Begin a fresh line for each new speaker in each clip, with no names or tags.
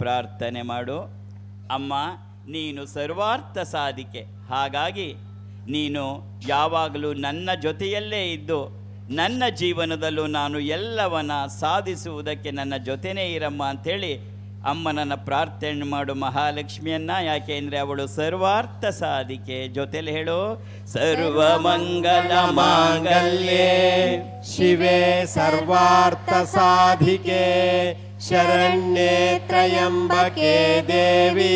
ಪ್ರಾರ್ಥನೆ ಮಾಡು. ಅಮ್ಮ, ನೀನು ಸರ್ವಾರ್ಥ ಸಾಧಿಕೆ, ಹಾಗಾಗಿ ನೀನು ಯಾವಾಗಲೂ ನನ್ನ ಜೊತೆಯಲ್ಲೇ ಇದ್ದು ನನ್ನ ಜೀವನದಲ್ಲೂ ನಾನು ಎಲ್ಲವನ್ನ ಸಾಧಿಸುವುದಕ್ಕೆ ನನ್ನ ಜೊತೆನೇ ಇರಮ್ಮ ಅಂಥೇಳಿ ಅಮ್ಮನನ್ನು ಪ್ರಾರ್ಥನೆ ಮಾಡು ಮಹಾಲಕ್ಷ್ಮಿಯನ್ನ. ಯಾಕೆಂದರೆ ಅವಳು ಸರ್ವಾರ್ಥ ಸಾಧಿಕೆ. ಜೊತೆಲಿ ಹೇಳು, ಸರ್ವಮಂಗಲ ಮಾಂಗಲ್ಯೆ
ಶಿವೆ ಸರ್ವಾರ್ಥ ಸಾಧಿಕೆ ಶರಣ್ಯೇ ತ್ರಯಂಬಕೆ ದೇವಿ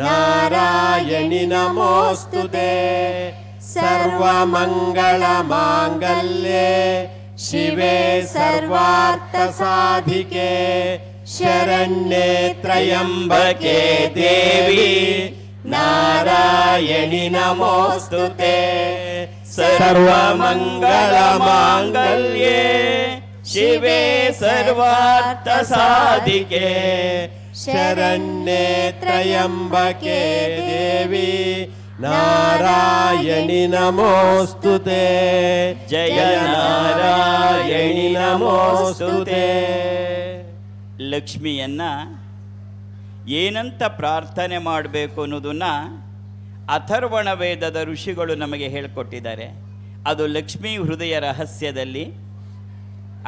ನಾರಾಯಣಿ ನಮೋಸ್ತುತೆ. ಸರ್ವಮಂಗಳ ಮಾಂಗಲ್ಯೆ ಶಿವೆ ಸರ್ವಾರ್ಥ ಸಾಧಿಕೆ ಶರಣ್ಯೇ ತ್ರಯಂಬಕೆ ದೇವಿ ನಾರಾಯಣಿ ನಮೋಸ್ತುತೆ.
ಸರ್ವಮಂಗಳ ಮಾಂಗಲ್ಯೆ ಶಿವೆ ಸರ್ವಾರ್ಥ ಸಾಧಿಕೆ
ಶರಣ್ಯೇ ತ್ರಯಂಬಕೆ ದೇವಿ ನಾರಾಯಣಿ ನಮೋಸ್ತುತೆ.
ಜಯ ನಾರಾಯಣಿ ನಮೋಸ್ತುತೆ. ಲಕ್ಷ್ಮಿಯನ್ನ ಏನಂತ ಪ್ರಾರ್ಥನೆ ಮಾಡಬೇಕು ಅನ್ನೋದನ್ನು ಅಥರ್ವಣ ವೇದದ ಋಷಿಗಳು ನಮಗೆ ಹೇಳಿಕೊಟ್ಟಿದ್ದಾರೆ. ಅದು ಲಕ್ಷ್ಮೀ ಹೃದಯ ರಹಸ್ಯದಲ್ಲಿ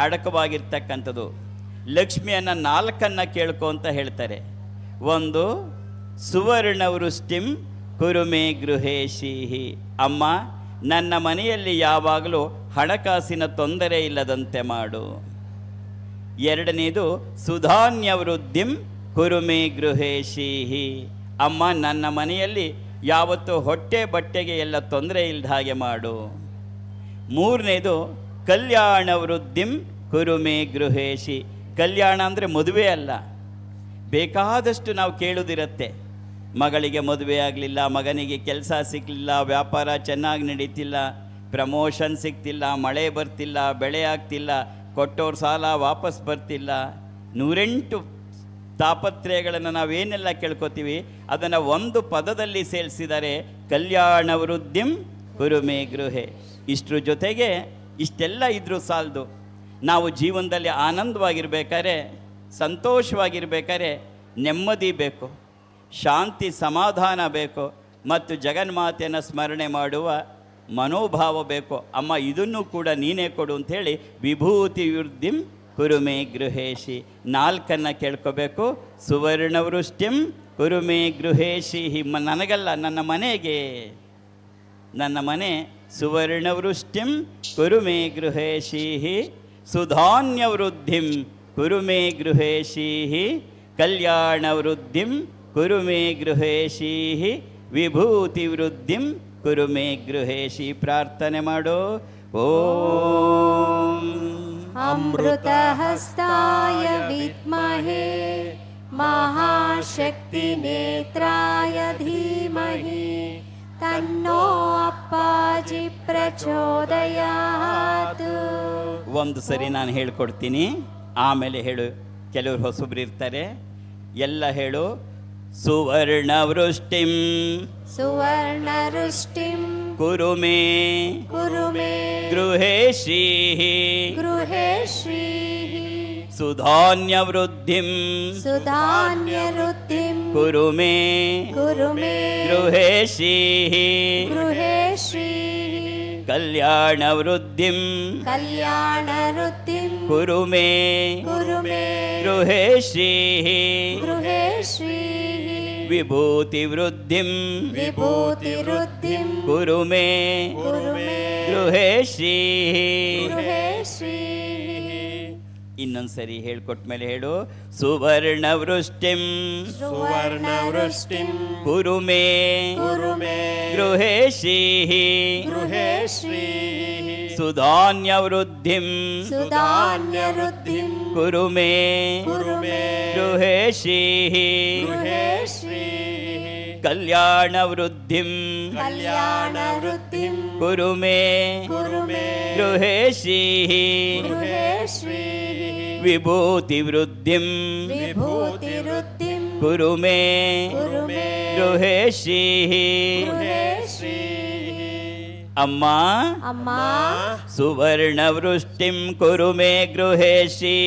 ಅಡಕವಾಗಿರ್ತಕ್ಕಂಥದ್ದು. ಲಕ್ಷ್ಮಿಯನ್ನು 4 ಕೇಳ್ಕೊ ಅಂತ ಹೇಳ್ತಾರೆ. 1, ಸುವರ್ಣವೃಷ್ಟಿಂ ಕುರುಮೇ ಗೃಹೇಶಿಹಿ. ಅಮ್ಮ, ನನ್ನ ಮನೆಯಲ್ಲಿ ಯಾವಾಗಲೂ ಹಣಕಾಸಿನ ತೊಂದರೆ ಇಲ್ಲದಂತೆ ಮಾಡು. 2ನೇದು ಸುಧಾನ್ಯವೃದ್ಧಿಂ ಕುರುಮೇ ಗೃಹೇಶಿಹಿ. ಅಮ್ಮ, ನನ್ನ ಮನೆಯಲ್ಲಿ ಯಾವತ್ತೂ ಹೊಟ್ಟೆ ಬಟ್ಟೆಗೆ ಎಲ್ಲ ತೊಂದರೆ ಇಲ್ಲದ ಹಾಗೆ ಮಾಡು. 3ನೇದು ಕಲ್ಯಾಣ ವೃದ್ಧಿಂ ಕುರುಮೇ ಗೃಹೇಶಿ. ಕಲ್ಯಾಣ ಅಂದರೆ ಮದುವೆ ಅಲ್ಲ, ಬೇಕಾದಷ್ಟು ನಾವು ಕೇಳೋದಿರುತ್ತೆ. ಮಗಳಿಗೆ ಮದುವೆ ಆಗಲಿಲ್ಲ, ಮಗನಿಗೆ ಕೆಲಸ ಸಿಗಲಿಲ್ಲ, ವ್ಯಾಪಾರ ಚೆನ್ನಾಗಿ ನಡೀತಿಲ್ಲ, ಪ್ರಮೋಷನ್ ಸಿಗ್ತಿಲ್ಲ, ಮಳೆ ಬರ್ತಿಲ್ಲ, ಬೆಳೆ ಆಗ್ತಿಲ್ಲ, ಕೊಟ್ಟೋರು ಸಾಲ ವಾಪಸ್ ಬರ್ತಿಲ್ಲ. 108 ತಾಪತ್ರಯಗಳನ್ನು ನಾವೇನೆಲ್ಲ ಕೇಳ್ಕೊತೀವಿ ಅದನ್ನು ಒಂದು ಪದದಲ್ಲಿ ಸೇರಿಸಿದರೆ ಕಲ್ಯಾಣ ವೃದ್ಧಿಂ ಕುರುಮೇ ಗೃಹೆ. ಇಷ್ಟ್ರ ಜೊತೆಗೆ ಇಷ್ಟೆಲ್ಲ ಇದ್ರೂ ಸಾಲದು. ನಾವು ಜೀವನದಲ್ಲಿ ಆನಂದವಾಗಿರ್ಬೇಕಾದ್ರೆ, ಸಂತೋಷವಾಗಿರ್ಬೇಕಾದ್ರೆ ನೆಮ್ಮದಿ ಬೇಕು, ಶಾಂತಿ ಸಮಾಧಾನ ಬೇಕು, ಮತ್ತು ಜಗನ್ಮಾತೆಯನ್ನು ಸ್ಮರಣೆ ಮಾಡುವ ಮನೋಭಾವ ಬೇಕು. ಅಮ್ಮ, ಇದನ್ನು ಕೂಡ ನೀನೇ ಕೊಡು ಅಂಥೇಳಿ ವಿಭೂತಿ ವೃದ್ಧಿಂ ಕುರುಮೇ ಗೃಹೇಶಿ 4 ಕೇಳ್ಕೋಬೇಕು. ಸುವರ್ಣವೃಷ್ಟಿಂ ಕುರುಮೇ ಗೃಹೇಶಿ. ನನಗಲ್ಲ, ನನ್ನ ಮನೆಗೆ, ನನ್ನ ಮನೆ ಸುವರ್ಣವೃಷ್ಟಿಂ ಕುರುಮೇ ಗೃಹೇಶಿ. ಸುಧಾನ್ಯವೃದ್ಧಿಂ ಕುರುಮೇ ಗೃಹೇಶಿ. ಕಲ್ಯಾಣವೃದ್ಧಿಂ ಕುರುಮೇ ಗೃಹೇಶಿ. ವಿಭೂತಿವೃದ್ಧಿಂ ಕುರುಮೇ ಗೃಹೇಶಿ. ಪ್ರಾರ್ಥನೆ ಮಾಡು. ಓಂ
ಅಮೃತಹಸ್ತಾಯ ವಿದ್ಮಹೇ ಮಹಾಶಕ್ತಿ ನೇತ್ರಾಯ ಧೀಮಹಿ ತನ್ನೋ ಅಪ್ಪಾಜಿ ಪ್ರಚೋದಯಾತ್.
ಒಂದು ಸರಿ ನಾನು ಹೇಳ್ಕೊಡ್ತೀನಿ, ಆಮೇಲೆ ಹೇಳು. ಕೆಲವರು ಹೊಸಬ್ರು ಇರ್ತಾರೆ, ಎಲ್ಲ ಹೇಳು. ಸುವರ್ಣವೃಷ್ಟಿಂ
ಸುವರ್ಣವೃಷ್ಟಿಂ
ಕುರುಮೇ
ಕುರುಮೇ
ಗೃಹೇಶಿ.
ಗೃಹೇಶಿ
ಸುಧಾನ್ಯವೃದ್ಧಿಂ
ಸುಧಾನ್ಯವೃದ್ಧಿಂ
ಕುರುಮೇ
ಕುರುಮೇ
ಗೃಹೇಶಿ.
ಗೃಹೇಶಿ
ಕಲ್ಯಾಣವೃದ್ಧಿಂ
ಕಲ್ಯಾಣವೃದ್ಧಿಂ
ಕುರುಮೇ
ಕುರುಮೇ
ಗೃಹೇಶಿ.
ಗೃಹೇಶಿ
ವಿಭೂತಿವೃದ್ಧಿಂ
ವಿಭೂತಿವೃದ್ಧಿಂ
ಕುರುಮೇ
ಕುರುಮೇ
ಗೃಹೇಶಿ.
ಗೃಹೇಶಿ.
ಇನ್ನೊಂದ್ಸರಿ ಹೇಳ್ಕೊಟ್ಮೇಲೆ ಹೇಳು. ಸುವರ್ಣವೃಷ್ಟಿಂ
ಸುವರ್ಣವೃಷ್ಟಿಂ
ಕುರುಮೇ
ಕುರುಮೇ
ಗೃಹೇಶಿ.
ಗೃಹೇಶಿ
ಸುಧಾನ್ಯವೃದ್ಧಿಂ
ಸುಧಾನ್ಯವೃದ್ಧಿಂ
ಕುರುಮೇ
ಕುರುಮೇ
ಗೃಹೇಶಿ.
ಗೃಹೇಶಿ
ಕಲ್ಯಾಣವೃದ್ಧಿಂ
ಕಲ್ಯಾಣವೃದ್ಧಿಂ
ಕುರುಮೇ
ಕುರುಮೇ
ಗೃಹೇಶಿ.
ಗೃಹೇಶಿ
ವಿಭೂತಿವೃದ್ಧಿಂ
ವಿಭೂತಿವೃದ್ಧಿಂ
ಕುರುಮೇ
ಕುರುಮೇ
ಗೃಹೇಶಿ.
ಗೃಹೇಶಿ
ಅಮ್ಮ
ಅಮ್ಮ
ಸುವರ್ಣವೃಷ್ಟಿಂ ಕುರು ಮೇ ಗೃಹೇ ಶ್ರೀ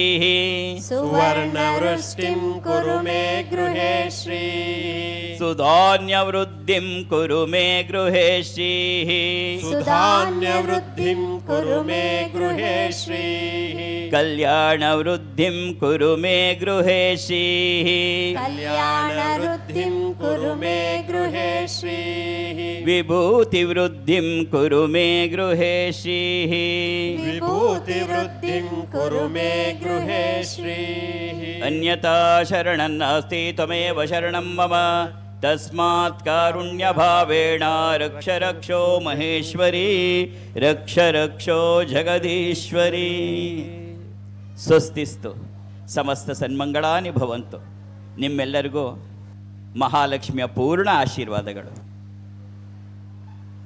ಸುವರ್ಣವೃಷ್ಟಿಂ ಕುರು ಮೇ ಗೃಹೇ ಶ್ರೀ
ಸುಧಾನ್ಯವೃದ್ಧಿಂ ಕುರು ಮೇ ಗೃಹೇ ಶ್ರೀ
ಸುಧಾನ್ಯವೃದ್ಧಿಂ ಕುರು ಮೇ ಗೃಹೇ ಶ್ರೀ
ಕಲ್ಯಾಣವೃದ್ಧಿಂ ಕುರು ಮೇ ಗೃಹೇ ಶ್ರೀ
ಕಲ್ಯಾಣವೃದ್ಧಿಂ
ಕುರು ಮೇ ಗೃಹೇ ಶ್ರೀ
ವಿಭೂತಿವೃದ್ಧಿಂ ಕುರು ಮೇ ಗೃಹೇ ಶ್ರೀ
ವಿಭೂತಿವೃದ್ಧಿಂ ಕುರು ಮೇ ಗೃಹೇ ಶ್ರೀ
ಅನ್ಯತಾ ಶರಣಂ ನಾಸ್ತಿ ತ್ವಮೇವ ಶರಣಂ ಮಮ ತಸ್ಮಾತ್ ಕಾರುಣ್ಯಭಾವೇಣ ರಕ್ಷ ರಕ್ಷೋ ಮಹೇಶ್ವರಿ ರಕ್ಷ ರಕ್ಷೋ ಜಗದೀಶ್ವರಿ. ಸ್ವಸ್ತಿಸ್ತು. ಸಮಸ್ತ ಸನ್ಮಂಗಳಾನಿ ಭವಂತು. ನಿಮ್ಮೆಲ್ಲರಿಗೂ ಮಹಾಲಕ್ಷ್ಮಿಯ ಪೂರ್ಣ ಆಶೀರ್ವಾದಗಳು.